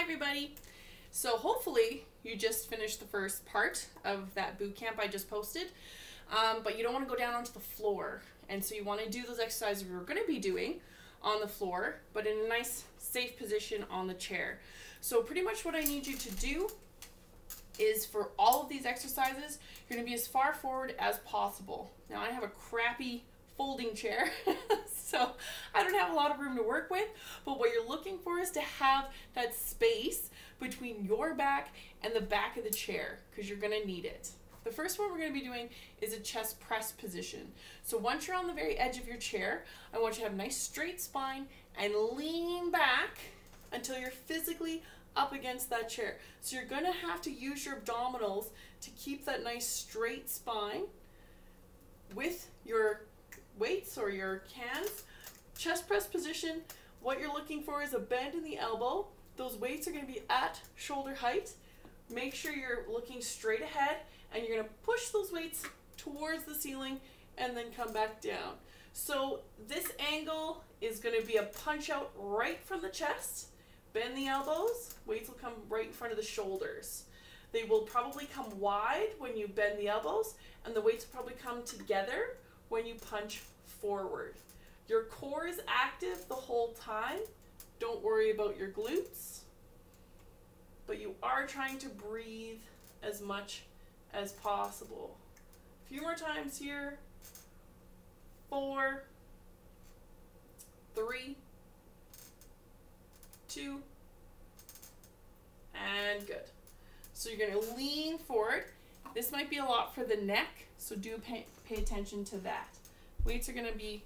everybody. So hopefully you just finished the first part of that boot camp I just posted, but you don't want to go down onto the floor, and so you want to do those exercises we're going to be doing on the floor, but in a nice safe position on the chair. So pretty much what I need you to do is for all of these exercises, you're going to be as far forward as possible. Now I have a crappy folding chair, so I don't have a lot of room to work with, but what you're looking for is to have that space between your back and the back of the chair, because you're going to need it. The first one we're going to be doing is a chest press position. So once you're on the very edge of your chair, I want you to have a nice straight spine and lean back until you're physically up against that chair. So you're going to have to use your abdominals to keep that nice straight spine with your weights or your cans. Chest press position, what you're looking for is a bend in the elbow. Those weights are going to be at shoulder height. Make sure you're looking straight ahead, and you're going to push those weights towards the ceiling and then come back down. So this angle is going to be a punch out right from the chest. Bend the elbows, weights will come right in front of the shoulders. They will probably come wide when you bend the elbows, and the weights will probably come together when you punch forward. Your core is active the whole time. Don't worry about your glutes, but you are trying to breathe as much as possible. A few more times here. 4, 3, 2, and good. So you're going to lean forward. This might be a lot for the neck, so do pay attention to that. Weights are going to be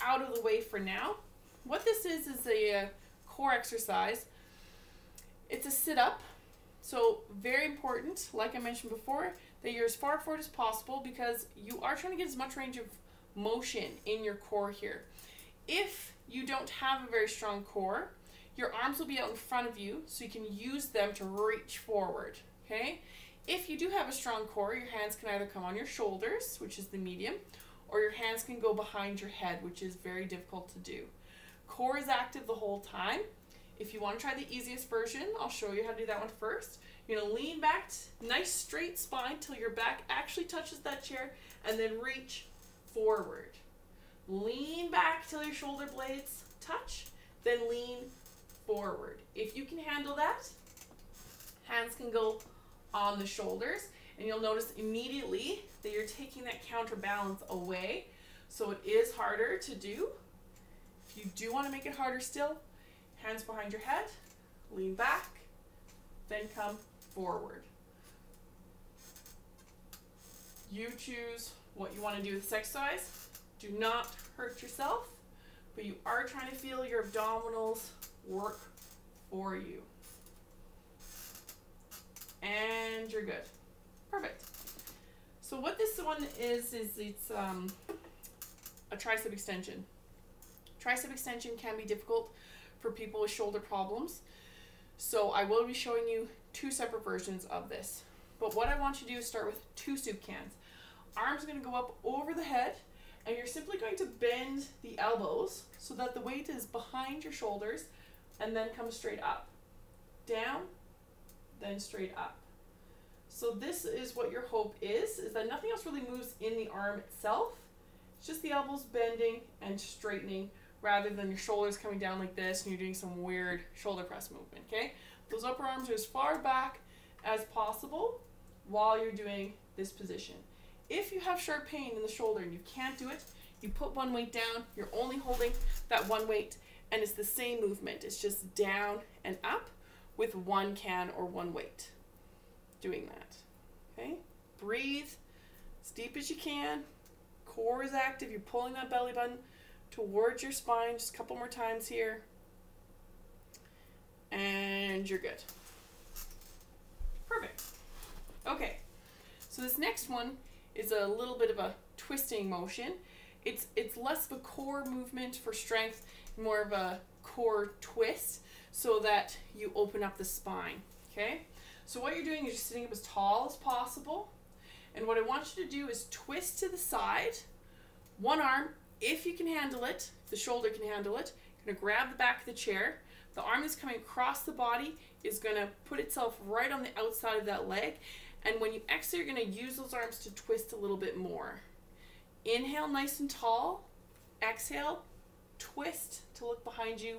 out of the way for now. What this is a core exercise. It's a sit-up, so very important, like I mentioned before, that you're as far forward as possible because you are trying to get as much range of motion in your core here. If you don't have a very strong core, your arms will be out in front of you, so you can use them to reach forward, okay? If you do have a strong core, your hands can either come on your shoulders, which is the medium, or your hands can go behind your head, which is very difficult to do. Core is active the whole time. If you want to try the easiest version, I'll show you how to do that one first. You're going to lean back, nice straight spine till your back actually touches that chair, and then reach forward. Lean back till your shoulder blades touch, then lean forward. If you can handle that, hands can go on the shoulders, and you'll notice immediately that you're taking that counterbalance away, so it is harder to do. If you do want to make it harder still, hands behind your head, lean back, then come forward. You choose what you want to do with this exercise. Do not hurt yourself, but you are trying to feel your abdominals work for you. And you're good. Perfect. So what this one is it's a tricep extension. Tricep extension can be difficult for people with shoulder problems. So I will be showing you 2 separate versions of this. But what I want you to do is start with 2 soup cans. Arms are going to go up over the head, and you're simply going to bend the elbows so that the weight is behind your shoulders, and then come straight up. Down, then straight up. So this is what your hope is that nothing else really moves in the arm itself. It's just the elbows bending and straightening rather than your shoulders coming down like this and you're doing some weird shoulder press movement, okay? Those upper arms are as far back as possible while you're doing this position. If you have sharp pain in the shoulder and you can't do it, you put one weight down, you're only holding that one weight, and it's the same movement. It's just down and up with 1 can or 1 weight. Doing that, okay? Breathe as deep as you can. Core is active. You're pulling that belly button towards your spine. Just a couple more times here. And you're good. Perfect. Okay, so this next one is a little bit of a twisting motion. It's less of a core movement for strength, more of a core twist so that you open up the spine, okay? So what you're doing is you're sitting up as tall as possible, and what I want you to do is twist to the side. One arm, if you can handle it, the shoulder can handle it, you're going to grab the back of the chair, The arm that's coming across the body is going to put itself right on the outside of that leg. And when you exhale, you're going to use those arms to twist a little bit more. Inhale nice and tall. Exhale, twist to look behind you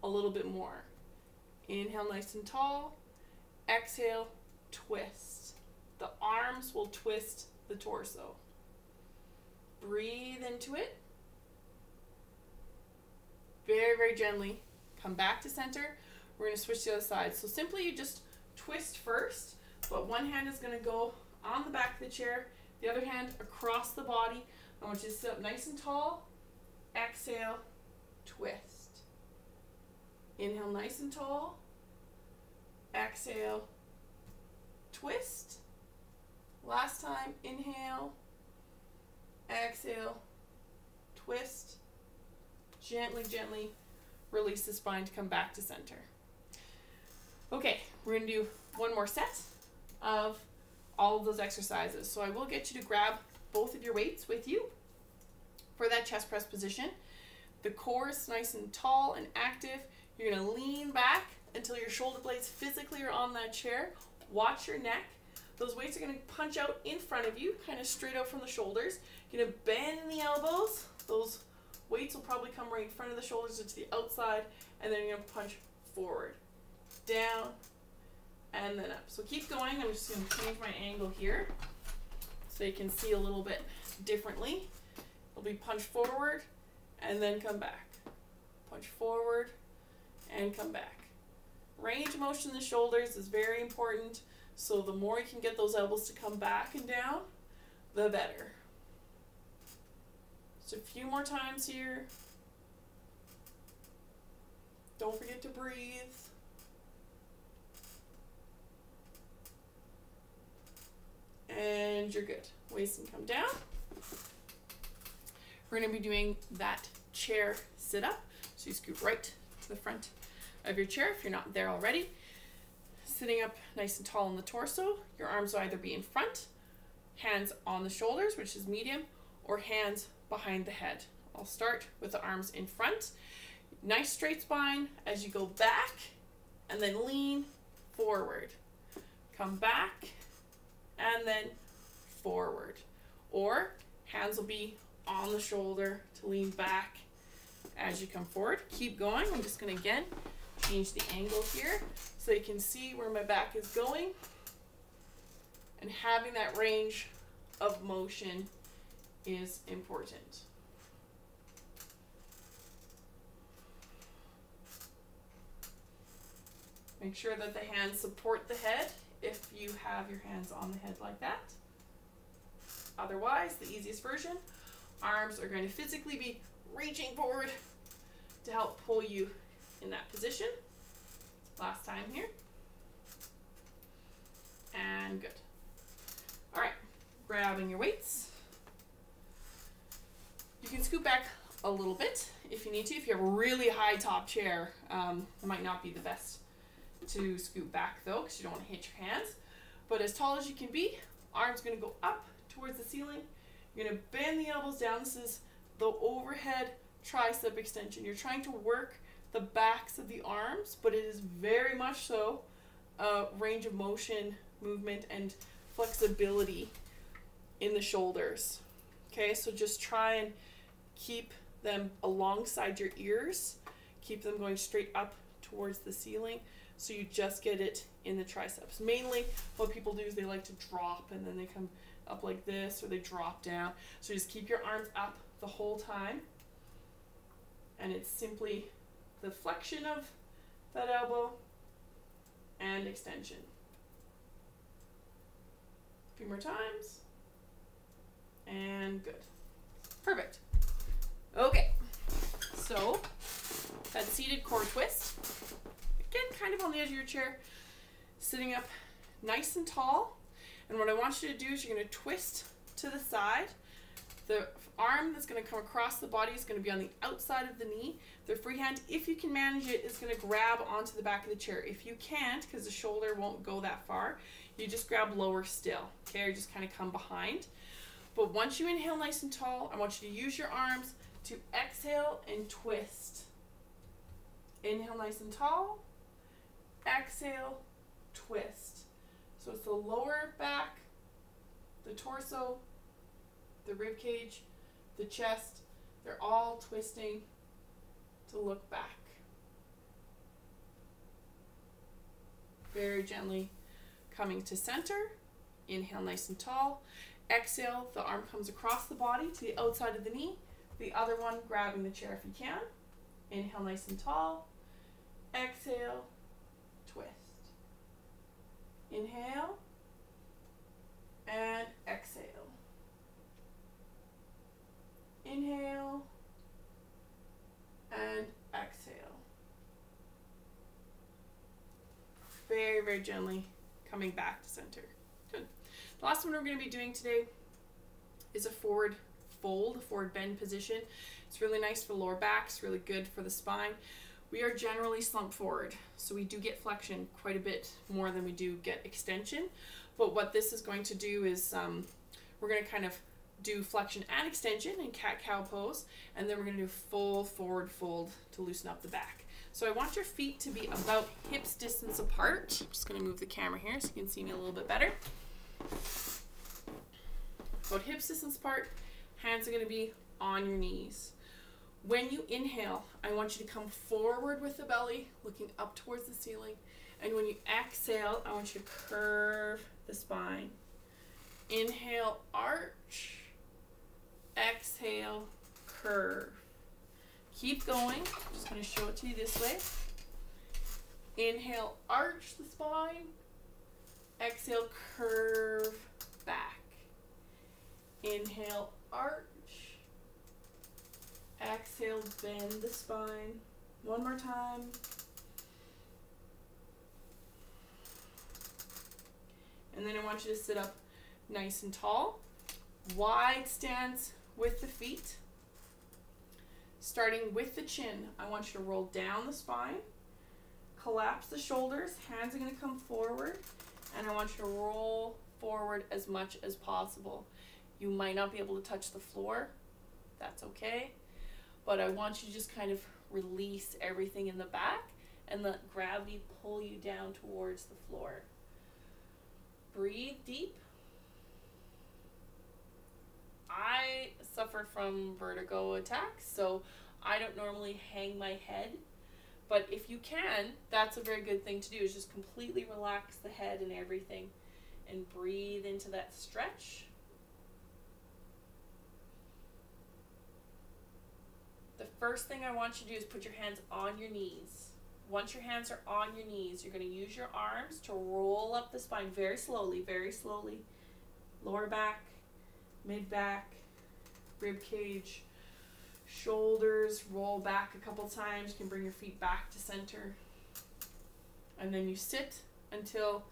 a little bit more. Inhale nice and tall. Exhale, twist. The arms will twist the torso. Breathe into it. Very, very gently. Come back to center. We're going to switch to the other side. So simply you just twist first, but one hand is going to go on the back of the chair, the other hand across the body. I want you to sit up nice and tall. Exhale, twist. Inhale nice and tall. Exhale, twist. Last time, inhale, exhale, twist. Gently, gently release the spine to come back to center. Okay, we're going to do one more set of all of those exercises. So I will get you to grab both of your weights with you for that chest press position. The core is nice and tall and active. You're going to lean back until your shoulder blades physically are on that chair. Watch your neck. Those weights are going to punch out in front of you, kind of straight out from the shoulders. You're going to bend in the elbows. Those weights will probably come right in front of the shoulders or to the outside, and then you're going to punch forward, down, and then up. So keep going. I'm just going to change my angle here so you can see a little bit differently. It'll be punch forward and then come back. Punch forward and come back. Range of motion in the shoulders is very important. So the more you can get those elbows to come back and down, the better. Just a few more times here. Don't forget to breathe. And you're good. Waist and come down. We're going to be doing that chair sit-up. So you scoot right to the front of your chair if you're not there already. Sitting up nice and tall in the torso. Your arms will either be in front, hands on the shoulders, which is medium, or hands behind the head. I'll start with the arms in front. Nice straight spine as you go back, and then lean forward. Come back, and then forward. Or hands will be on the shoulder to lean back as you come forward. Keep going. I'm just going to, again, change the angle here so you can see where my back is going. And having that range of motion is important. Make sure that the hands support the head if you have your hands on the head like that. Otherwise, the easiest version, arms are going to physically be reaching forward to help pull you in that position. Last time here. And good. All right, grabbing your weights. You can scoot back a little bit if you need to. If you have a really high top chair, it might not be the best to scoot back though, because you don't want to hit your hands. But as tall as you can be, arms going to go up towards the ceiling. You're going to bend the elbows down. This is the overhead tricep extension. You're trying to work the backs of the arms, but it is very much so a range of motion, movement, and flexibility in the shoulders. Okay, so just try and keep them alongside your ears. Keep them going straight up towards the ceiling so you just get it in the triceps. Mainly what people do is they like to drop and then they come up like this, or they drop down. So just keep your arms up the whole time. And it's simply the flexion of that elbow and extension. A few more times. And good. Perfect. Okay. So, that seated core twist. Again, kind of on the edge of your chair. Sitting up nice and tall. And what I want you to do is you're going to twist to the side. The arm that's going to come across the body is going to be on the outside of the knee. The free hand, if you can manage it, is going to grab onto the back of the chair. If you can't, because the shoulder won't go that far, you just grab lower still. Okay, or just kind of come behind. But once you inhale nice and tall, I want you to use your arms to exhale and twist. Inhale nice and tall. Exhale, twist. So it's the lower back, the torso, the rib cage, the chest. They're all twisting to look back. Very gently coming to center. Inhale nice and tall. Exhale, the arm comes across the body to the outside of the knee. The other one grabbing the chair if you can. Inhale nice and tall. Exhale, twist. Inhale and exhale. Inhale and exhale. Very, very gently coming back to center. Good. The last one we're going to be doing today is a forward fold, a forward bend position. It's really nice for lower back. It's really good for the spine. We are generally slumped forward, so we do get flexion quite a bit more than we do get extension. But what this is going to do is we're going to kind of do flexion and extension in cat-cow pose, and then we're going to do full forward fold to loosen up the back. So I want your feet to be about hips distance apart. I'm just going to move the camera here so you can see me a little bit better. About hips distance apart, hands are going to be on your knees. When you inhale, I want you to come forward with the belly, looking up towards the ceiling. And when you exhale, I want you to curve the spine. Inhale, arch. Exhale, curve. Keep going. I'm just going to show it to you this way. Inhale, arch the spine. Exhale, curve back. Inhale, arch. Exhale, bend the spine. One more time. And then I want you to sit up nice and tall. Wide stance with the feet. Starting with the chin, I want you to roll down the spine. Collapse the shoulders. Hands are going to come forward. And I want you to roll forward as much as possible. You might not be able to touch the floor. That's okay. But I want you to just kind of release everything in the back and let gravity pull you down towards the floor. Breathe deep. I suffer from vertigo attacks, so I don't normally hang my head. But if you can, that's a very good thing to do, is just completely relax the head and everything and breathe into that stretch. The first thing I want you to do is put your hands on your knees. Once your hands are on your knees, you're going to use your arms to roll up the spine very slowly, very slowly. Lower back, mid back, rib cage, shoulders, roll back a couple times. You can bring your feet back to center. And then you sit until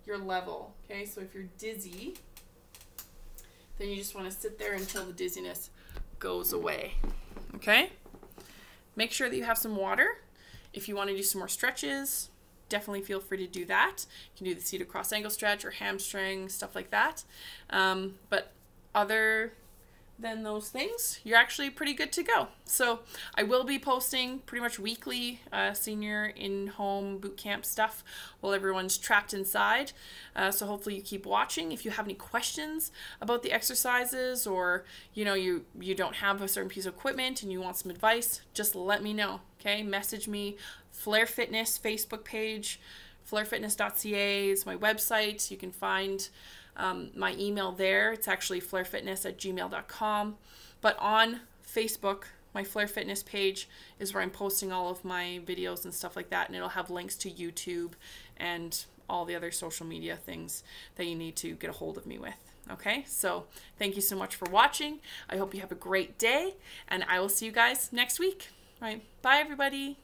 you're level. Okay, so if you're dizzy, then you just want to sit there until the dizziness goes away. Okay? Make sure that you have some water. If you want to do some more stretches, definitely feel free to do that. You can do the seated cross angle stretch or hamstring, stuff like that. But other than those things, you're actually pretty good to go. So I will be posting pretty much weekly senior in-home boot camp stuff while everyone's trapped inside. So hopefully you keep watching. If you have any questions about the exercises, or you don't have a certain piece of equipment and you want some advice, just let me know. Okay, message me. Flair Fitness Facebook page, flairfitness.ca is my website. You can find my email there. It's actually flairfitness@gmail.com. But on Facebook, my Flair Fitness page is where I'm posting all of my videos and stuff like that, and it'll have links to YouTube and all the other social media things that you need to get a hold of me with. Okay, so thank you so much for watching. I hope you have a great day, and I will see you guys next week. All right, bye everybody.